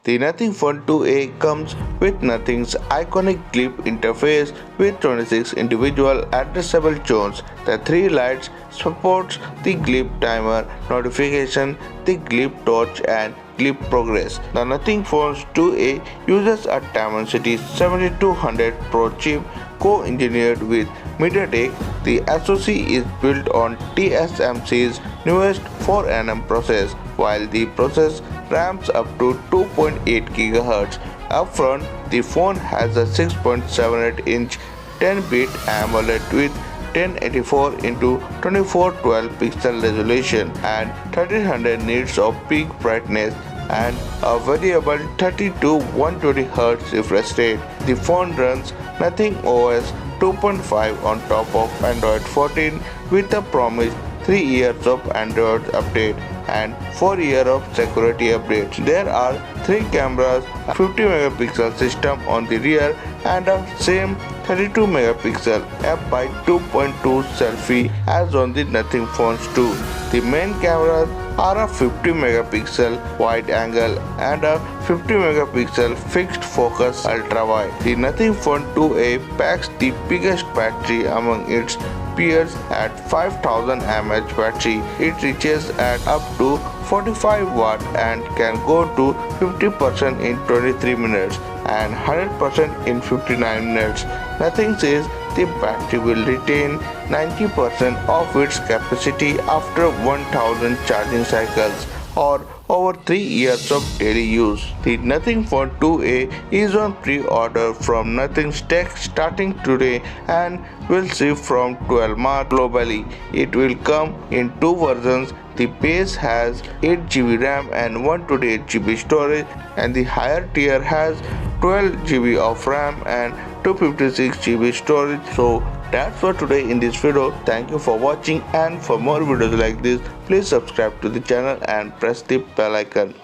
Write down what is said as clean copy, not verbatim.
The Nothing Phone 2A comes with Nothing's iconic Glyph interface with 26 individual addressable zones. The three lights supports the Glyph timer notification, the Glyph torch and Glyph progress. The Nothing Phone 2A uses a Dimensity 7200 Pro chip co-engineered with MediaTek. The SoC is built on TSMC's newest 4nm process, while the process ramps up to 2.8 GHz. Up front, the phone has a 6.78-inch 10-bit AMOLED with 1084 into 2412 pixel resolution and 1300 nits of peak brightness and a variable 30 to 120 Hz refresh rate. The phone runs Nothing OS 2.5 on top of Android 14 with a promised 3 years of Android update and 4 years of security updates. There are 3 cameras, a 50 megapixel system on the rear and a same 32 megapixel f/2.2 selfie as on the Nothing Phones 2. The main cameras are a 50 megapixel wide angle and a 50 megapixel fixed focus ultra wide. The Nothing Phone 2A packs the biggest battery among its peers at 5000 mAh battery. It reaches at up to 45 watt and can go to 50% in 23 minutes and 100% in 59 minutes. Nothing says the battery will retain 90% of its capacity after 1000 charging cycles or over 3 years of daily use. The Nothing Phone 2A is on pre-order from Nothing's Tech starting today and will ship from 12 March globally. It will come in 2 versions. The base has 8GB RAM and 128GB storage, and the higher tier has 12GB of RAM and 256GB storage. So that's for today in this video. Thank you for watching, and for more videos like this, please subscribe to the channel and press the bell icon.